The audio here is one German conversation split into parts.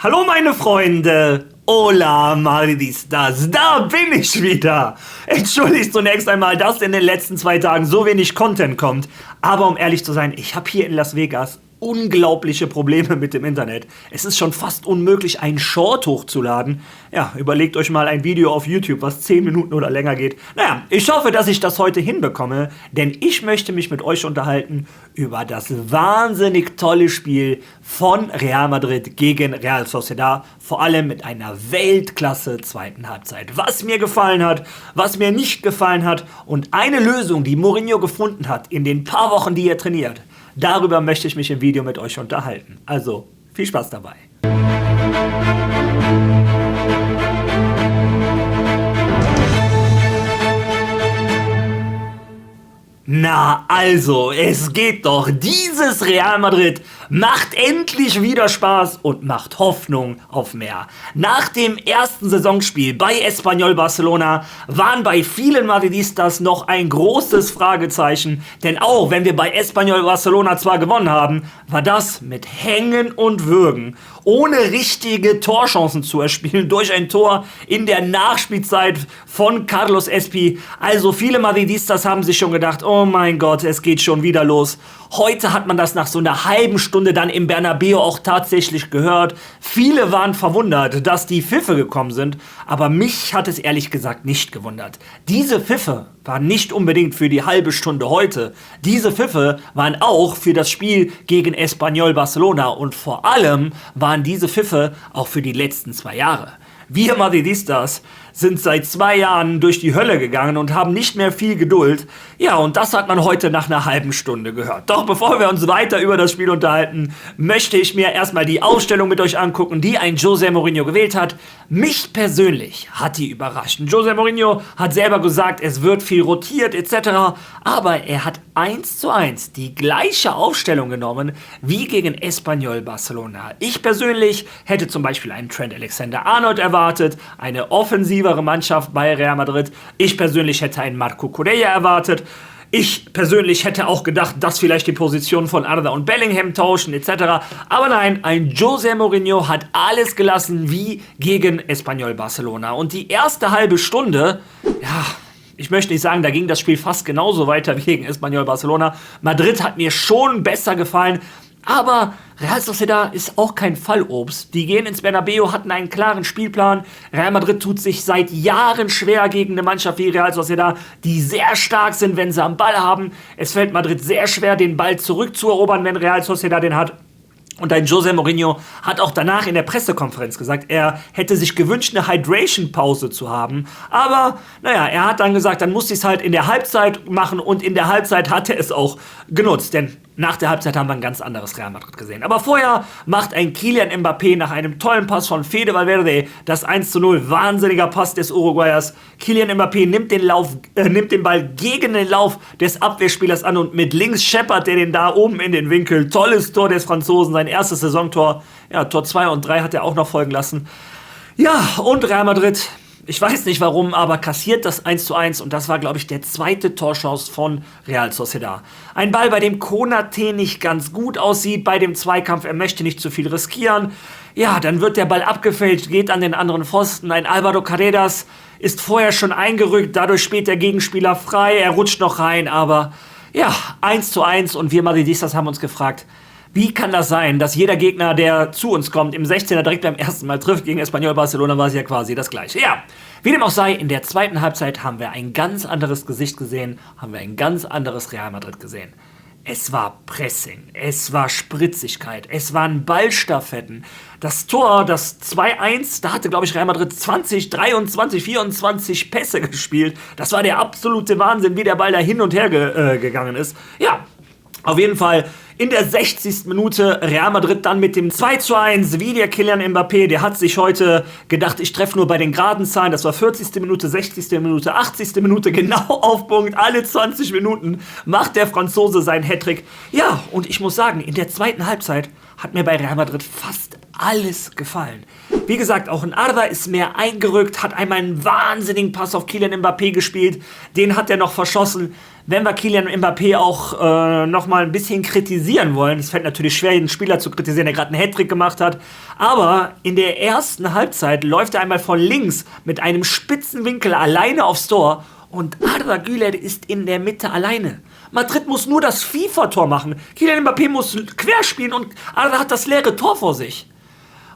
Hallo meine Freunde! Hola Madridistas, da bin ich wieder! Entschuldigt zunächst einmal, dass in den letzten 2 Tagen so wenig Content kommt. Aber um ehrlich zu sein, ich habe hier in Las Vegas unglaubliche Probleme mit dem Internet. Es ist schon fast unmöglich, einen Short hochzuladen. Ja, überlegt euch mal ein Video auf YouTube, was 10 Minuten oder länger geht. Naja, ich hoffe, dass ich das heute hinbekomme, denn ich möchte mich mit euch unterhalten über das wahnsinnig tolle Spiel von Real Madrid gegen Real Sociedad, vor allem mit einer Weltklasse zweiten Halbzeit. Was mir gefallen hat, was mir nicht gefallen hat und eine Lösung, die Mourinho gefunden hat in den paar Wochen, die er trainiert. Darüber möchte ich mich im Video mit euch unterhalten. Also, viel Spaß dabei. Na also, es geht doch. Dieses Real Madrid macht endlich wieder Spaß und macht Hoffnung auf mehr. Nach dem ersten Saisonspiel bei Espanyol Barcelona waren bei vielen Madridistas noch ein großes Fragezeichen, denn auch wenn wir bei Espanyol Barcelona zwar gewonnen haben, war das mit Hängen und Würgen, ohne richtige Torchancen zu erspielen, durch ein Tor in der Nachspielzeit von Carlos Espi. Also viele Madridistas haben sich schon gedacht, oh mein Gott, es geht schon wieder los. Heute hat man das nach so einer halben Stunde dann im Bernabeu auch tatsächlich gehört. Viele waren verwundert, dass die Pfiffe gekommen sind, aber mich hat es ehrlich gesagt nicht gewundert. Diese Pfiffe waren nicht unbedingt für die halbe Stunde heute. Diese Pfiffe waren auch für das Spiel gegen Espanyol Barcelona und vor allem waren diese Pfiffe auch für die letzten 2 Jahre. Wir Madridistas sind seit 2 Jahren durch die Hölle gegangen und haben nicht mehr viel Geduld. Ja, und das hat man heute nach einer halben Stunde gehört. Doch bevor wir uns weiter über das Spiel unterhalten, möchte ich mir erstmal die Aufstellung mit euch angucken, die ein José Mourinho gewählt hat. Mich persönlich hat die überrascht. José Mourinho hat selber gesagt, es wird viel rotiert etc. Aber er hat 1:1 die gleiche Aufstellung genommen wie gegen Espanyol Barcelona. Ich persönlich hätte zum Beispiel einen Trent Alexander-Arnold erwartet, eine offensivere Mannschaft bei Real Madrid. Ich persönlich hätte einen Marco Correa erwartet. Ich persönlich hätte auch gedacht, dass vielleicht die Positionen von Arda und Bellingham tauschen etc. Aber nein, ein José Mourinho hat alles gelassen wie gegen Espanyol Barcelona. Und die erste halbe Stunde, ja, ich möchte nicht sagen, da ging das Spiel fast genauso weiter wie gegen Espanyol Barcelona. Madrid hat mir schon besser gefallen. Aber Real Sociedad ist auch kein Fallobst. Die gehen ins Bernabeu, hatten einen klaren Spielplan. Real Madrid tut sich seit Jahren schwer gegen eine Mannschaft wie Real Sociedad, die sehr stark sind, wenn sie am Ball haben. Es fällt Madrid sehr schwer, den Ball zurückzuerobern, wenn Real Sociedad den hat. Und ein José Mourinho hat auch danach in der Pressekonferenz gesagt, er hätte sich gewünscht, eine Hydration-Pause zu haben. Aber, naja, er hat dann gesagt, dann muss ich es halt in der Halbzeit machen. Und in der Halbzeit hat er es auch genutzt. Denn nach der Halbzeit haben wir ein ganz anderes Real Madrid gesehen. Aber vorher macht ein Kylian Mbappé nach einem tollen Pass von Fede Valverde das 1:0. Wahnsinniger Pass des Uruguayers. Kylian Mbappé nimmt den Ball gegen den Lauf des Abwehrspielers an und mit links scheppert er den da oben in den Winkel. Tolles Tor des Franzosen, sein erstes Saisontor. Ja, Tor 2 und 3 hat er auch noch folgen lassen. Ja, und Real Madrid, ich weiß nicht warum, aber kassiert das 1:1 und das war, glaube ich, der zweite Torchance von Real Sociedad. Ein Ball, bei dem Konaté nicht ganz gut aussieht bei dem Zweikampf, er möchte nicht zu viel riskieren. Ja, dann wird der Ball abgefälscht, geht an den anderen Pfosten. Ein Álvaro Carreras ist vorher schon eingerückt, dadurch spielt der Gegenspieler frei, er rutscht noch rein, aber ja, 1:1 und wir Madridistas haben uns gefragt, wie kann das sein, dass jeder Gegner, der zu uns kommt, im 16er direkt beim ersten Mal trifft? Gegen Espanyol Barcelona war es ja quasi das Gleiche. Ja, wie dem auch sei, in der zweiten Halbzeit haben wir ein ganz anderes Gesicht gesehen, haben wir ein ganz anderes Real Madrid gesehen. Es war Pressing, es war Spritzigkeit, es waren Ballstaffetten. Das Tor, das 2:1, da hatte, glaube ich, Real Madrid 20, 23, 24 Pässe gespielt. Das war der absolute Wahnsinn, wie der Ball da hin und her gegangen ist. Ja, auf jeden Fall in der 60. Minute Real Madrid dann mit dem 2:1, wie der Kylian Mbappé, der hat sich heute gedacht, ich treffe nur bei den geraden Zahlen, das war 40. Minute, 60. Minute, 80. Minute, genau auf Punkt, alle 20 Minuten macht der Franzose seinen Hattrick. Ja, und ich muss sagen, in der zweiten Halbzeit hat mir bei Real Madrid fast alles gefallen. Wie gesagt, auch ein Arda ist mehr eingerückt, hat einmal einen wahnsinnigen Pass auf Kylian Mbappé gespielt. Den hat er noch verschossen. Wenn wir Kylian Mbappé auch nochmal ein bisschen kritisieren wollen, es fällt natürlich schwer, einen Spieler zu kritisieren, der gerade einen Hattrick gemacht hat, aber in der ersten Halbzeit läuft er einmal von links mit einem spitzen Winkel alleine aufs Tor und Arda Güler ist in der Mitte alleine. Madrid muss nur das FIFA-Tor machen. Kylian Mbappé muss querspielen und Arda hat das leere Tor vor sich.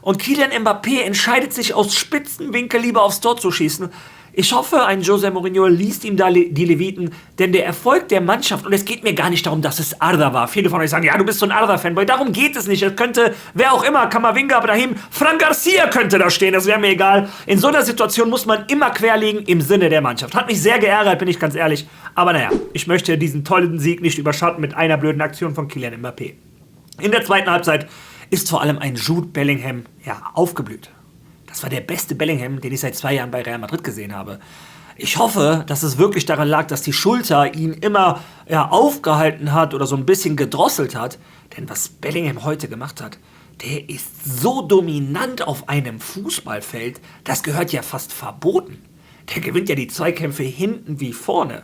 Und Kylian Mbappé entscheidet sich aus Spitzenwinkel lieber aufs Tor zu schießen. Ich hoffe, ein José Mourinho liest ihm da die Leviten, denn der Erfolg der Mannschaft, und es geht mir gar nicht darum, dass es Arda war. Viele von euch sagen, ja, du bist so ein Arda-Fanboy. Darum geht es nicht. Es könnte, wer auch immer, Camavinga, Brahim, Fran Garcia könnte da stehen. Das wäre mir egal. In so einer Situation muss man immer querlegen im Sinne der Mannschaft. Hat mich sehr geärgert, bin ich ganz ehrlich. Aber naja, ich möchte diesen tollen Sieg nicht überschatten mit einer blöden Aktion von Kylian Mbappé. In der zweiten Halbzeit ist vor allem ein Jude Bellingham aufgeblüht. Das war der beste Bellingham, den ich seit 2 Jahren bei Real Madrid gesehen habe. Ich hoffe, dass es wirklich daran lag, dass die Schulter ihn immer aufgehalten hat oder so ein bisschen gedrosselt hat. Denn was Bellingham heute gemacht hat, der ist so dominant auf einem Fußballfeld, das gehört ja fast verboten. Der gewinnt ja die Zweikämpfe hinten wie vorne.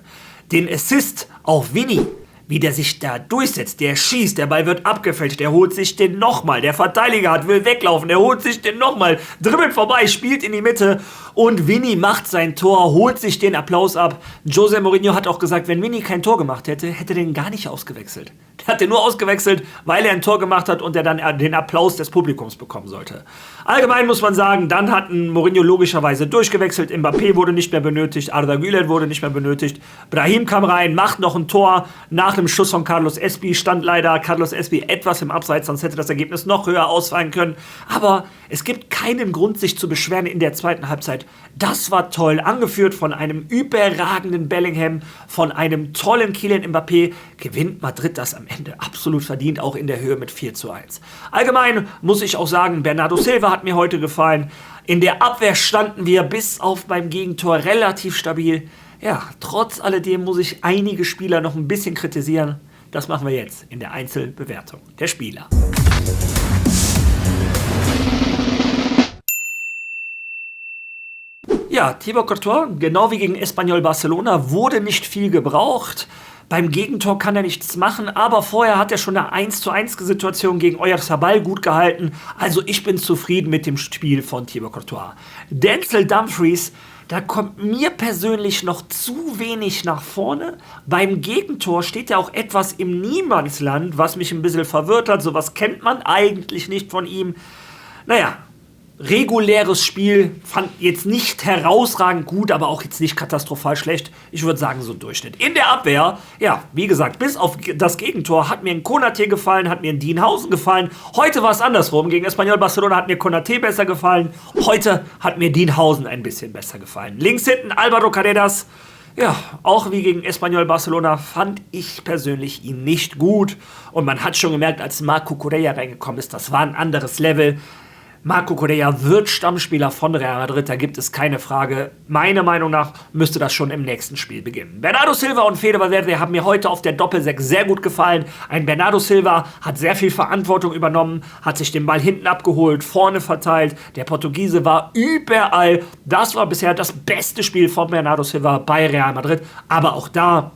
Den Assist auf Vini, wie der sich da durchsetzt, der schießt, der Ball wird abgefälscht, der holt sich den nochmal, der Verteidiger will weglaufen, der holt sich den nochmal, dribbelt vorbei, spielt in die Mitte und Vini macht sein Tor, holt sich den Applaus ab. José Mourinho hat auch gesagt, wenn Vini kein Tor gemacht hätte, hätte er den gar nicht ausgewechselt. Der hat den nur ausgewechselt, weil er ein Tor gemacht hat und er dann den Applaus des Publikums bekommen sollte. Allgemein muss man sagen, dann hat Mourinho logischerweise durchgewechselt, Mbappé wurde nicht mehr benötigt, Arda Güler wurde nicht mehr benötigt, Brahim kam rein, macht noch ein Tor, nach dem Schuss von Carlos Espi stand leider Carlos Espi etwas im Abseits, sonst hätte das Ergebnis noch höher ausfallen können, aber es gibt keinen Grund, sich zu beschweren in der zweiten Halbzeit. Das war toll, angeführt von einem überragenden Bellingham, von einem tollen Kylian Mbappé, gewinnt Madrid das am Ende absolut verdient, auch in der Höhe mit 4:1. Allgemein muss ich auch sagen, Bernardo Silva hat mir heute gefallen. In der Abwehr standen wir bis auf beim Gegentor relativ stabil. Ja, trotz alledem muss ich einige Spieler noch ein bisschen kritisieren. Das machen wir jetzt in der Einzelbewertung der Spieler. Ja, Thibaut Courtois, genau wie gegen Espanyol Barcelona, wurde nicht viel gebraucht. Beim Gegentor kann er nichts machen, aber vorher hat er schon eine 1:1 Situation gegen Oyarzabal gut gehalten. Also ich bin zufrieden mit dem Spiel von Thibaut Courtois. Denzel Dumfries, da kommt mir persönlich noch zu wenig nach vorne. Beim Gegentor steht er auch etwas im Niemandsland, was mich ein bisschen verwirrt hat. Sowas kennt man eigentlich nicht von ihm. Naja, reguläres Spiel, fand jetzt nicht herausragend gut, aber auch jetzt nicht katastrophal schlecht. Ich würde sagen, so ein Durchschnitt. In der Abwehr, ja, wie gesagt, bis auf das Gegentor hat mir ein Konaté gefallen, hat mir ein Dienhausen gefallen. Heute war es andersrum. Gegen Espanyol Barcelona hat mir Konaté besser gefallen. Heute hat mir Dienhausen ein bisschen besser gefallen. Links hinten Álvaro Carreras. Ja, auch wie gegen Espanyol Barcelona fand ich persönlich ihn nicht gut. Und man hat schon gemerkt, als Marco Correa reingekommen ist, das war ein anderes Level. Marco Correa wird Stammspieler von Real Madrid, da gibt es keine Frage. Meiner Meinung nach müsste das schon im nächsten Spiel beginnen. Bernardo Silva und Fede Valverde haben mir heute auf der Doppel-6 sehr gut gefallen. Ein Bernardo Silva hat sehr viel Verantwortung übernommen, hat sich den Ball hinten abgeholt, vorne verteilt. Der Portugiese war überall. Das war bisher das beste Spiel von Bernardo Silva bei Real Madrid. Aber auch da,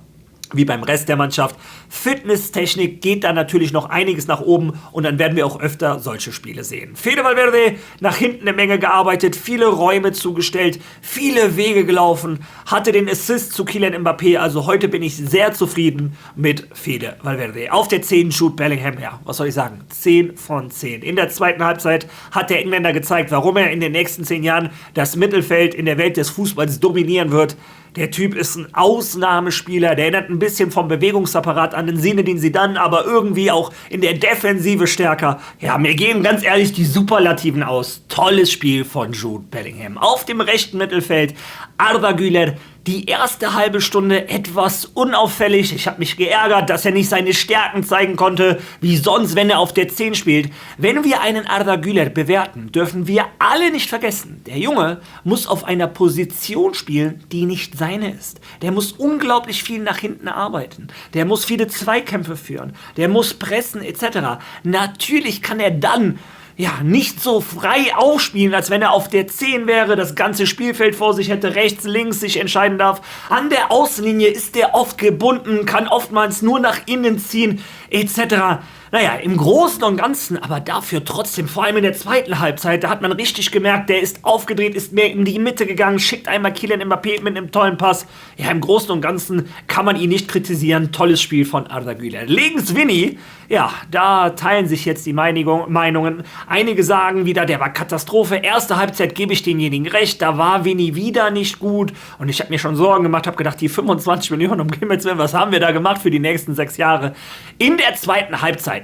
wie beim Rest der Mannschaft, Fitnesstechnik geht da natürlich noch einiges nach oben und dann werden wir auch öfter solche Spiele sehen. Fede Valverde nach hinten eine Menge gearbeitet, viele Räume zugestellt, viele Wege gelaufen, hatte den Assist zu Kylian Mbappé, also heute bin ich sehr zufrieden mit Fede Valverde. Auf der 10 Jude Bellingham, ja, was soll ich sagen, 10 von 10. In der zweiten Halbzeit hat der Engländer gezeigt, warum er in den nächsten 10 Jahren das Mittelfeld in der Welt des Fußballs dominieren wird. Der Typ ist ein Ausnahmespieler, der erinnert ein bisschen vom Bewegungsapparat an den Zinedine Zidane, aber irgendwie auch in der Defensive stärker. Ja, mir gehen ganz ehrlich die Superlativen aus. Tolles Spiel von Jude Bellingham. Auf dem rechten Mittelfeld Arda Güler. Die erste halbe Stunde etwas unauffällig. Ich habe mich geärgert, dass er nicht seine Stärken zeigen konnte, wie sonst, wenn er auf der 10 spielt. Wenn wir einen Arda Güler bewerten, dürfen wir alle nicht vergessen, der Junge muss auf einer Position spielen, die nicht seine ist. Der muss unglaublich viel nach hinten arbeiten. Der muss viele Zweikämpfe führen. Der muss pressen etc. Natürlich kann er dann ja, nicht so frei aufspielen, als wenn er auf der 10 wäre, das ganze Spielfeld vor sich hätte, rechts, links sich entscheiden darf. An der Außenlinie ist er oft gebunden, kann oftmals nur nach innen ziehen, etc. Naja, im Großen und Ganzen, aber dafür trotzdem, vor allem in der zweiten Halbzeit, da hat man richtig gemerkt, der ist aufgedreht, ist mehr in die Mitte gegangen, schickt einmal Kylian Mbappé mit einem tollen Pass. Ja, im Großen und Ganzen kann man ihn nicht kritisieren. Tolles Spiel von Arda Güler. Links Vinny, ja, da teilen sich jetzt die Meinungen. Einige sagen wieder, der war Katastrophe. Erste Halbzeit gebe ich denjenigen recht, da war Vinny wieder nicht gut. Und ich habe mir schon Sorgen gemacht, habe gedacht, die 25 Millionen um Himmels Willen, was haben wir da gemacht für die nächsten 6 Jahre? In der zweiten Halbzeit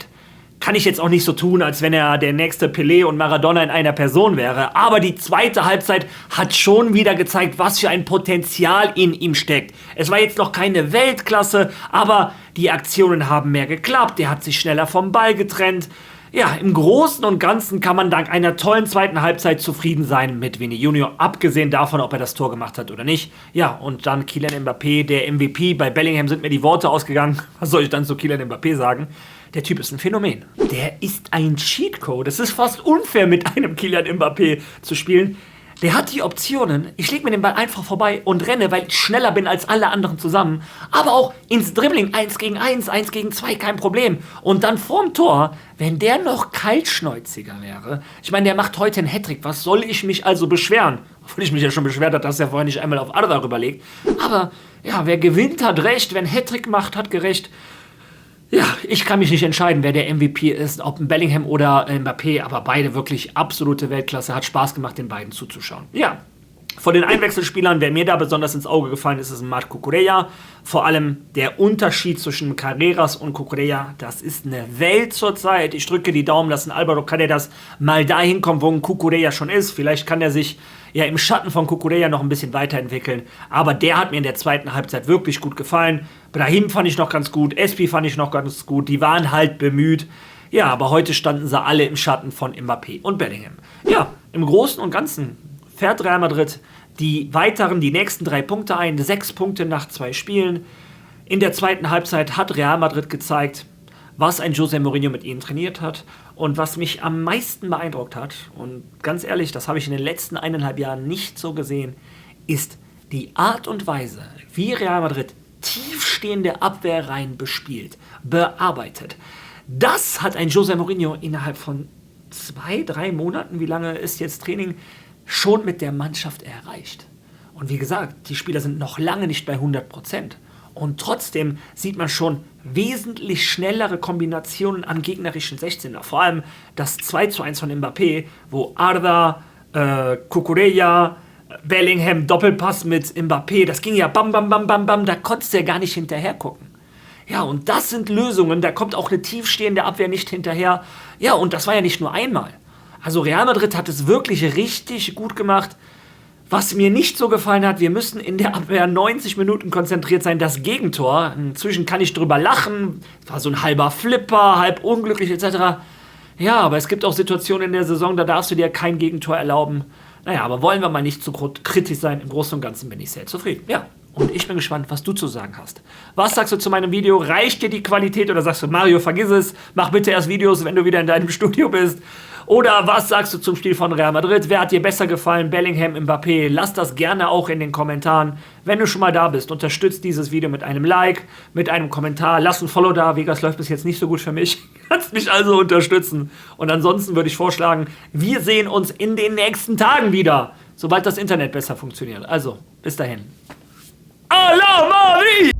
kann ich jetzt auch nicht so tun, als wenn er der nächste Pelé und Maradona in einer Person wäre. Aber die zweite Halbzeit hat schon wieder gezeigt, was für ein Potenzial in ihm steckt. Es war jetzt noch keine Weltklasse, aber die Aktionen haben mehr geklappt. Er hat sich schneller vom Ball getrennt. Ja, im Großen und Ganzen kann man dank einer tollen zweiten Halbzeit zufrieden sein mit Vini Junior, abgesehen davon, ob er das Tor gemacht hat oder nicht. Ja, und dann Kylian Mbappé, der MVP. Bei Bellingham sind mir die Worte ausgegangen. Was soll ich dann zu Kylian Mbappé sagen? Der Typ ist ein Phänomen. Der ist ein Cheatcode. Es ist fast unfair, mit einem Kylian Mbappé zu spielen. Der hat die Optionen, ich lege mir den Ball einfach vorbei und renne, weil ich schneller bin als alle anderen zusammen. Aber auch ins Dribbling, 1 gegen 1, 1 gegen 2, kein Problem. Und dann vorm Tor, wenn der noch kaltschnäuziger wäre. Ich meine, der macht heute einen Hattrick. Was soll ich mich also beschweren? Obwohl ich mich ja schon beschwert habe, dass er vorher nicht einmal auf Arda rüberlegt. Aber ja, wer gewinnt, hat recht. Wer einen Hattrick macht, hat gerecht. Ja, ich kann mich nicht entscheiden, wer der MVP ist, ob ein Bellingham oder Mbappé, aber beide wirklich absolute Weltklasse. Hat Spaß gemacht, den beiden zuzuschauen. Ja, von den Einwechselspielern, wer mir da besonders ins Auge gefallen ist, ist Marc Cucurella. Vor allem der Unterschied zwischen Carreras und Cucurella, das ist eine Welt zurzeit. Ich drücke die Daumen, dass ein Álvaro Carreras mal dahin kommt, wo ein Cucurella schon ist. Vielleicht kann er sich ja im Schatten von Cucurella noch ein bisschen weiterentwickeln. Aber der hat mir in der zweiten Halbzeit wirklich gut gefallen. Brahim fand ich noch ganz gut, Espi fand ich noch ganz gut. Die waren halt bemüht. Ja, aber heute standen sie alle im Schatten von Mbappé und Bellingham. Ja, im Großen und Ganzen fährt Real Madrid die nächsten 3 Punkte ein. 6 Punkte nach 2 Spielen. In der zweiten Halbzeit hat Real Madrid gezeigt, was ein José Mourinho mit ihnen trainiert hat. Und was mich am meisten beeindruckt hat, und ganz ehrlich, das habe ich in den letzten 1,5 Jahren nicht so gesehen, ist die Art und Weise, wie Real Madrid tiefstehende Abwehrreihen bespielt, bearbeitet. Das hat ein José Mourinho innerhalb von 2-3 Monaten, wie lange ist jetzt Training, schon mit der Mannschaft erreicht. Und wie gesagt, die Spieler sind noch lange nicht bei 100%. Und trotzdem sieht man schon wesentlich schnellere Kombinationen am gegnerischen 16er. Vor allem das 2:1 von Mbappé, wo Arda, Cucurella, Bellingham, Doppelpass mit Mbappé, das ging ja bam, bam, bam, bam, bam, da konntest du ja gar nicht hinterher gucken. Ja, und das sind Lösungen, da kommt auch eine tiefstehende Abwehr nicht hinterher. Ja, und das war ja nicht nur einmal. Also Real Madrid hat es wirklich richtig gut gemacht. Was mir nicht so gefallen hat, wir müssen in der Abwehr 90 Minuten konzentriert sein. Das Gegentor, inzwischen kann ich drüber lachen, war so ein halber Flipper, halb unglücklich etc. Ja, aber es gibt auch Situationen in der Saison, da darfst du dir kein Gegentor erlauben. Naja, aber wollen wir mal nicht zu kritisch sein. Im Großen und Ganzen bin ich sehr zufrieden. Ja, und ich bin gespannt, was du zu sagen hast. Was sagst du zu meinem Video? Reicht dir die Qualität oder sagst du, Mario, vergiss es, mach bitte erst Videos, wenn du wieder in deinem Studio bist? Oder was sagst du zum Spiel von Real Madrid? Wer hat dir besser gefallen? Bellingham, Mbappé? Lass das gerne auch in den Kommentaren. Wenn du schon mal da bist, unterstützt dieses Video mit einem Like, mit einem Kommentar. Lass ein Follow da. Vegas läuft bis jetzt nicht so gut für mich. Kannst mich also unterstützen. Und ansonsten würde ich vorschlagen, wir sehen uns in den nächsten Tagen wieder, sobald das Internet besser funktioniert. Also, bis dahin. A la Madrid!